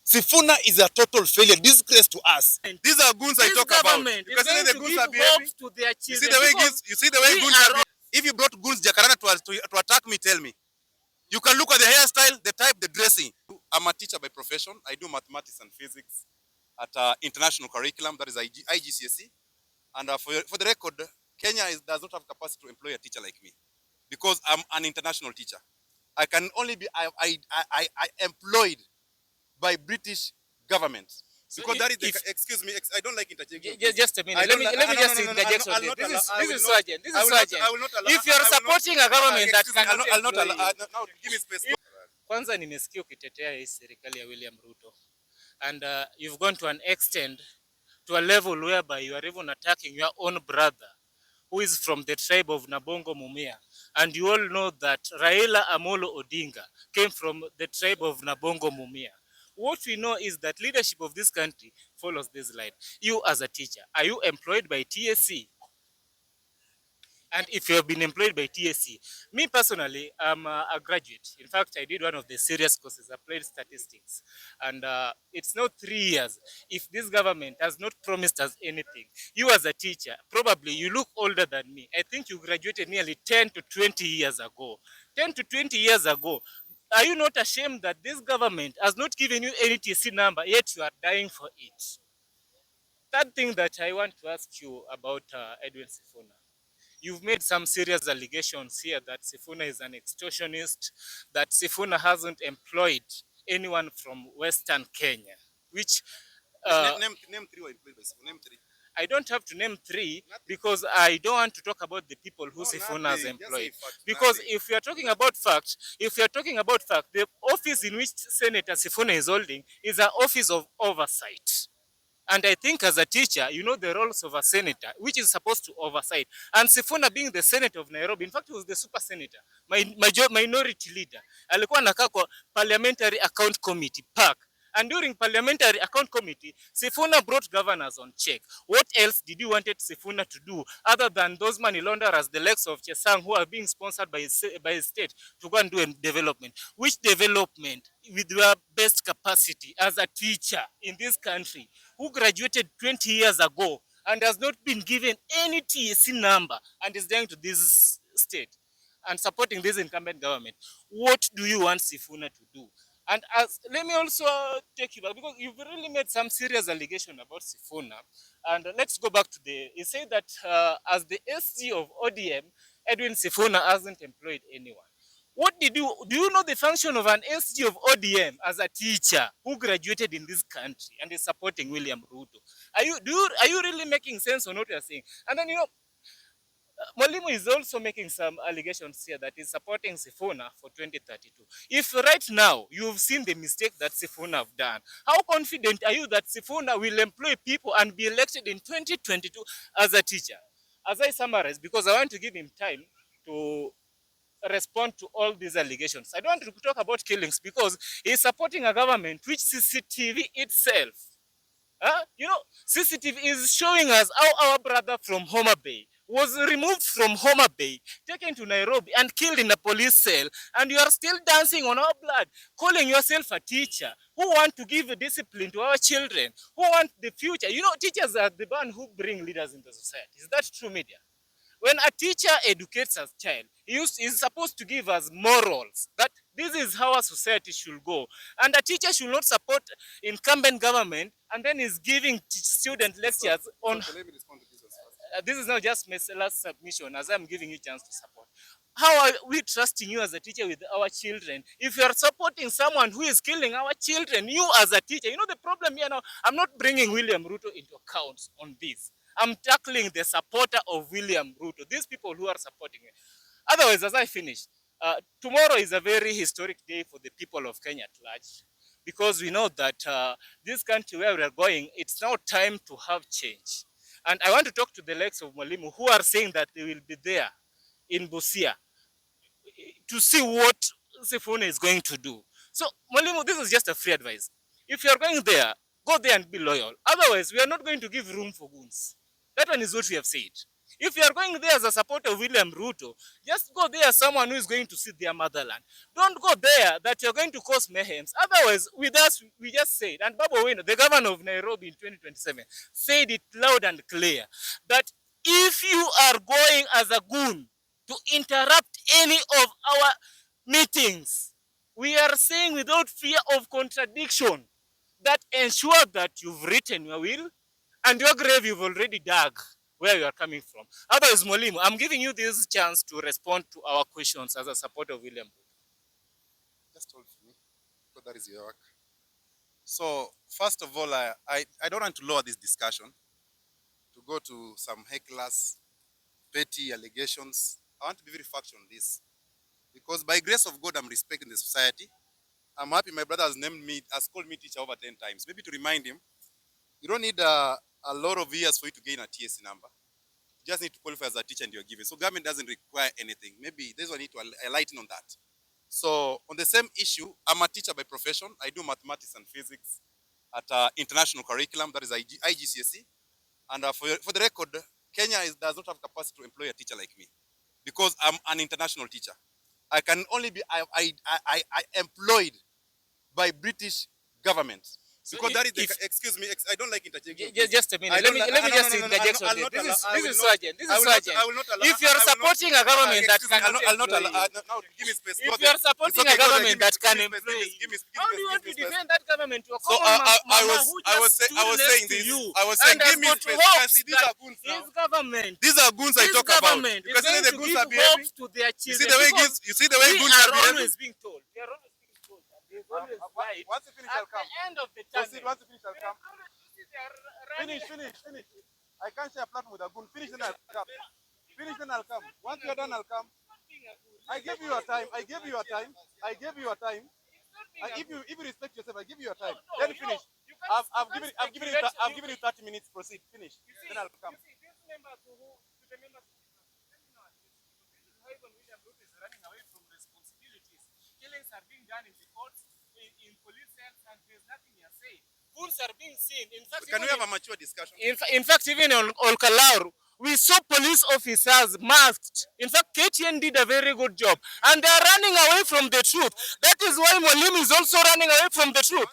Sifuna is a total failure, disgrace to us. These are goons I talk about. Because the goons are behaving. To their children. You see the way goons are behaving. If you brought goons Jecarandas to attack me, tell me. You can look at the hairstyle, the type, the dressing. I'm a teacher by profession. I do mathematics and physics at international curriculum, that is IGCSE. And for the record, Kenya does not have capacity to employ a teacher like me because I'm an international teacher. I can only be employed by British government. So because that is excuse me, I don't like interjecting. Just a minute. Let me just interject on this. This is Sergeant. This is Sergeant. If you are supporting a government that cannot, I'll not allow. Now give me space. Kwanza nimesikia ukitetea hii serikali ya William Ruto, and you've gone to an extent, to a level whereby you are even attacking your own brother, who is from the tribe of Nabongo Mumia. And you all know that Raila Amolo Odinga came from the tribe of Nabongo Mumia. What we know is that leadership of this country follows this line. You as a teacher, are you employed by TSC? And if you have been employed by TSC, me personally, I'm a graduate. In fact, I did one of the serious courses, applied statistics. And it's now 3 years. If this government has not promised us anything, you as a teacher, probably you look older than me. I think you graduated nearly 10 to 20 years ago. 10 to 20 years ago. Are you not ashamed that this government has not given you any TSC number, yet you are dying for it? Third thing that I want to ask you about Edwin Sifuna. You've made some serious allegations here that Sifuna is an extortionist, that Sifuna hasn't employed anyone from Western Kenya, which... name three or employed by Sifuna. Name three. I don't have to name three because I don't want to talk about the people who Sifuna has employed. Because if we are talking about fact, the office in which Senator Sifuna is holding is an office of oversight. And I think as a teacher, you know the roles of a senator, which is supposed to oversight. And Sifuna being the senator of Nairobi, in fact, he was the super senator, minority leader. Alikuwa anakaa kwa parliamentary account committee, PAC. And during parliamentary account committee, Sifuna brought governors on check. What else did you wanted Sifuna to do other than those money launderers, the likes of Chesang, who are being sponsored by his state to go and do a development? Which development with your best capacity as a teacher in this country who graduated 20 years ago and has not been given any TSC number and is going to this state and supporting this incumbent government? What do you want Sifuna to do? And let me also take you back, because you've really made some serious allegation about Sifuna. And let's go back to you say that as the SG of ODM, Edwin Sifuna hasn't employed anyone. Do you know the function of an SG of ODM as a teacher who graduated in this country and is supporting William Ruto? Are you really making sense on what you're saying? And then, Mwalimu is also making some allegations here that he's supporting Sifuna for 2032. If right now you've seen the mistake that Sifuna have done, how confident are you that Sifuna will employ people and be elected in 2022 as a teacher? As I summarize, because I want to give him time to respond to all these allegations. I don't want to talk about killings because he's supporting a government which CCTV itself, CCTV is showing us how our brother from Homa Bay was removed from Homa Bay, taken to Nairobi and killed in a police cell, and you are still dancing on our blood, calling yourself a teacher who want to give a discipline to our children, who want the future. Teachers are the one who bring leaders into society. Is that true, media? When a teacher educates a child, he is supposed to give us morals, that this is how a society should go. And a teacher should not support incumbent government and then is giving student lectures on... So let me respond to this this is not just my last submission, as I'm giving you a chance to support. How are we trusting you as a teacher with our children if you are supporting someone who is killing our children? You as a teacher, the problem here now, I'm not bringing William Ruto into account on this. I'm tackling the supporter of William Ruto, these people who are supporting it. Otherwise, as I finish, tomorrow is a very historic day for the people of Kenya at large, because we know that this country where we are going, it's now time to have change. And I want to talk to the likes of Mwalimu who are saying that they will be there in Busia to see what Sifuna is going to do. So, Mwalimu, this is just a free advice. If you are going there, go there and be loyal. Otherwise, we are not going to give room for goons. That one is what we have said. If you are going there as a supporter of William Ruto, just go there as someone who is going to see their motherland. Don't go there that you're going to cause mayhem. Otherwise, with us, we just said, and Babu Owino, the governor of Nairobi in 2027, said it loud and clear that if you are going as a goon to interrupt any of our meetings, we are saying without fear of contradiction that ensure that you've written your will and your grave you've already dug where you are coming from. Otherwise, Mwalimu, I'm giving you this chance to respond to our questions as a supporter of William. Just hold for me, because that is your work. So, first of all, I don't want to lower this discussion to go to some hecklers, petty allegations. I want to be very factual on this. Because by grace of God, I'm respecting the society. I'm happy my brother has called me teacher over 10 times. Maybe to remind him, you don't need a lot of years for you to gain a TSC number. You just need to qualify as a teacher and you're given. So government doesn't require anything. Maybe there's one need to enlighten on that. So on the same issue, I'm a teacher by profession. I do mathematics and physics at international curriculum, that is IGCSE. And for the record, Kenya does not have capacity to employ a teacher like me because I'm an international teacher. I can only be employed by British government. So because that is the, excuse me, I don't like interjection. Just a minute. Let me just interject on this. This is Sergeant. This is Sergeant. If you are supporting a government that cannot give me space. If you are supporting a government that can employ, how do you want to defend that government to a common mama who just saying this. I was saying, give me space. These are goons now. His government. These are goons I talk about. You can see the goons are behaving. You see the way goons are behaving. We are always being told. We are always being told that they always right. Once you finish, I'll come. At the end of the tunnel. Once you finish, I'll come. Finish. I can't share a platform with a goon. Finish, then I'll come. Finish, then I'll come. Once you're done, I'll come. I gave you a time. If you respect yourself, I give you a time. Then finish. I've given you 30 minutes. Proceed. Finish. Then I'll come. Killings are being done in the courts, in police cells, and there's nothing you're saying. Fools are being seen. In fact, can we have a mature discussion? In fact, even on Olkalaur, we saw police officers masked. In fact, KTN did a very good job. And they are running away from the truth. That is why Mwalimu is also running away from the truth.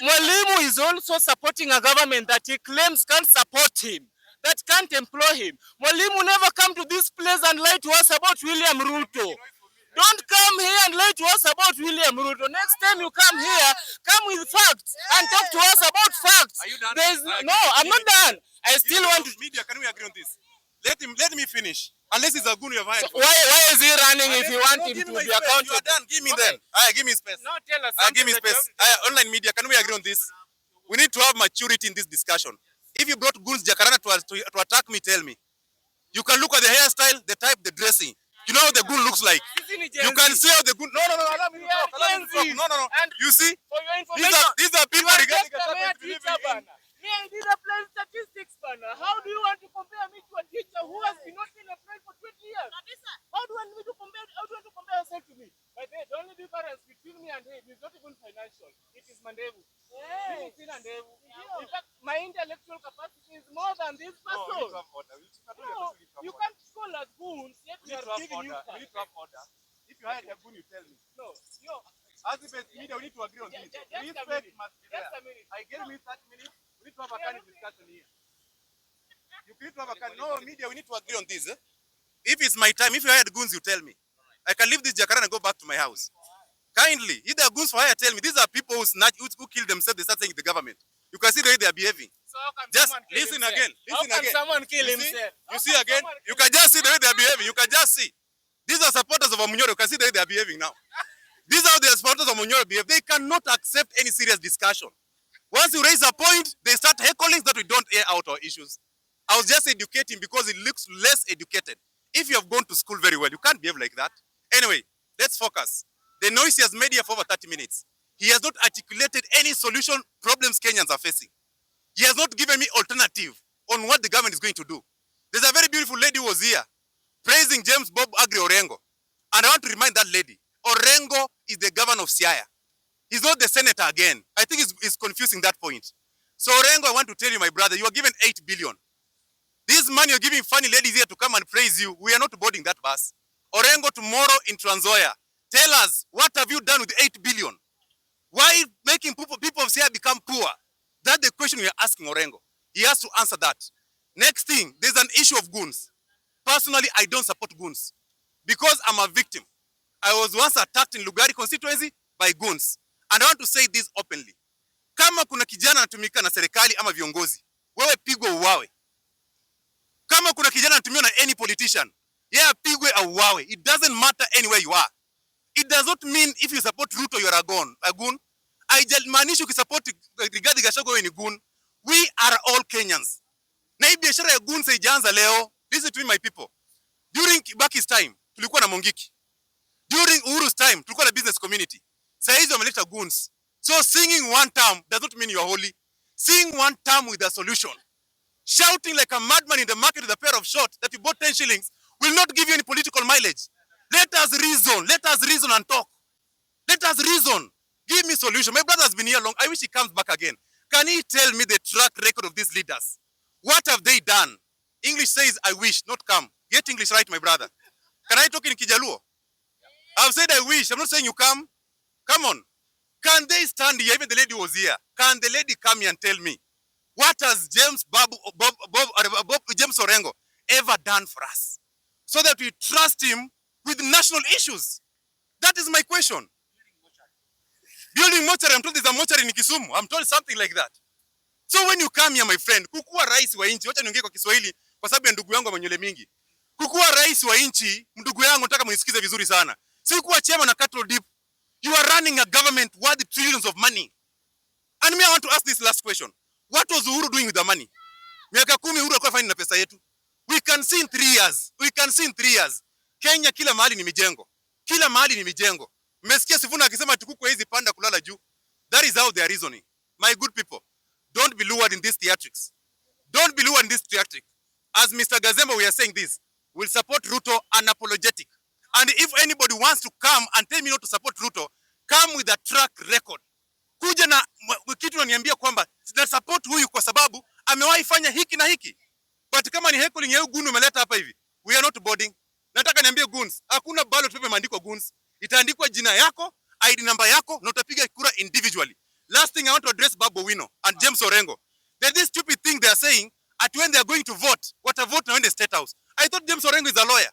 Mwalimu is also supporting a government that he claims can't support him, that can't employ him. Mwalimu never come to this place and lie to us about William Ruto. Don't come here and lie to us about William Ruto. Next time you come here, come with facts and talk to us about facts. Are you done? No, I'm not done. I still want to. Media, can we agree on this? Let me finish. Unless it's a goon you have hired. So why is he running if you want him to be accountable? You are done. Give me then. Give me space. No, tell us. Give me space. Online media, can we agree on this? We need to have maturity in this discussion. If you brought goons Jecarandas to attack me, tell me. You can look at the hairstyle, the type, the dressing. You know how the goon looks like. You can see how the goon. No. Allow me to talk. No. You see? These are people regarding I did apply statistics, banner. How do you want to compare me to a teacher who has not been employed for 20 years? How do you want to compare yourself to me? But the only difference between me and him is not even financial. It is Mandevu. In fact, my intellectual capacity is more than this person. No, you can't call us goons, yet we are giving you. We need to have order. If you hire a goon, you tell me. No, as if it's media, we need to agree on this. Respect must be there. I gave me 30 minutes. We need to have a kind of discussion here. You need to have a kind. No, media, we need to agree on this. If it's my time, if you hired goons, you tell me. I can leave this Jecarandas and go back to my house. Kindly, if there are goons for hire, tell me. These are people who kill themselves. They start saying the government. You can see the way they are behaving. So how can just listen again. Listen again. Someone kill himself? You see again. You can just see the way they are behaving. You can just see. These are supporters of Amunyoro. You can see the way they are behaving now. These are the supporters of Amunyoro behave. They cannot accept any serious discussion. Once you raise a point, they start heckling that we don't air out our issues. I was just educating because it looks less educated. If you have gone to school very well, you can't behave like that. Anyway, let's focus. The noise he has made here for over 30 minutes. He has not articulated any solution problems Kenyans are facing. He has not given me alternative on what the government is going to do. There's a very beautiful lady who was here praising James Bob Agri Orengo. And I want to remind that lady, Orengo is the governor of Siaya. He's not the senator again. I think he's confusing that point. So Orengo, I want to tell you, my brother, you are given 8 billion. This money you're giving funny ladies here to come and praise you. We are not boarding that bus. Orengo, tomorrow in Trans Nzoia, tell us, what have you done with 8 billion? Why making people of Siaya become poor? That's the question we are asking Orengo. He has to answer that. Next thing, there's an issue of goons. Personally, I don't support goons because I'm a victim. I was once attacked in Lugari constituency by goons. And I want to say this openly. Kama kuna kijana anatumika na serikali ama viongozi, wewe pigwe uwawe. Kama kuna kijana anatumia na any politician, yeye apigwe au uwawe. It doesn't matter anywhere you are. It does not mean if you support Ruto you're a goon. Haijalishi ukisupport Rigathi Gachagua wewe ni goon. We are all Kenyans. Na hii biashara ya goons haijaanza leo. Listen to me, my people. During Kibaki's time tulikuwa na Mongiki. During Uhuru's time tulikuwa na business community. Sasa hizi wameleta goons. So singing one term does not mean you are holy. Sing one term with a solution. Shouting like a madman in the market with a pair of shorts that you bought 10 shillings will not give you any political mileage. Let us reason. Let us reason and talk. Let us reason. Give me solution. My brother has been here long. I wish he comes back again. Can he tell me the track record of these leaders? What have they done? English says, I wish, not come. Get English right, my brother. Can I talk in Kijaluo? I've said I wish. I'm not saying you come. Come on. Can they stand here? Even the lady was here. Can the lady come here and tell me, what has James Orengo ever done for us so that we trust him with national issues? That is my question. Building mortuary. I'm told there's a mortuary in Kisumu. I'm told something like that. So when you come here, my friend, kukuwa rais wa nchi, wacha niongee kwa Kiswahili kwa sababu ya ndugu yangu mwenye nywele mingi. Kukuwa rais wa nchi, ndugu yangu nataka mnisikize vizuri sana. Si kuwa chairman na cattle dip. You are running a government worth trillions of money. And me, I want to ask this last question. What was Uhuru doing with the money? Miaka 10 Uhuru alikuwa fanya na pesa yetu. We can see in 3 years. We can see in 3 years. Kenya kila mahali ni mijengo. Kila mahali ni mijengo. Mmesikia Sifuna akisema tukuku hizi panda kulala juu. That is how they are reasoning. My good people, don't be lured in this theatrics. Don't be lured in this theatric. As Mr. Gazemba, we are saying this. We'll support Ruto unapologetic. And if anybody wants to come and tell me not to support Ruto, come with a track record. Kuja na kitu unaniambia kwamba na support huyu kwa sababu amewahi fanya hiki na hiki. But kama ni heckling ya goon umeleta hapa hivi, we are not boarding. Nataka niambie goons, hakuna ballot paper imeandikwa goons. Itaandikwa jina yako, ID number yako, na utapiga kura individually. Last thing I want to address Babu Wino and James Orengo. There's this stupid thing they are saying at when they are going to vote, what a vote now in the State House. I thought James Orengo is a lawyer.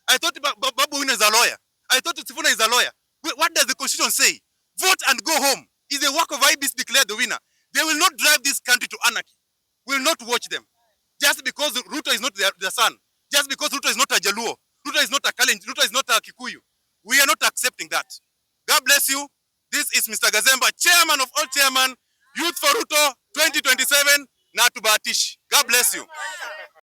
I thought Babu Wino is a lawyer. I thought Sifuna is a lawyer. What does the Constitution say? Vote and go home. Is the work of IBC declared the winner? They will not drive this country to anarchy. We will not watch them. Just because Ruto is not their son. Just because Ruto is not a Jaluo. Ruto is not a Kalenjin. Ruto is not a Kikuyu. We are not accepting that. God bless you. This is Mr. Gazemba, chairman of all chairman, Youth for Ruto 2027, na tubahatishi. God bless you.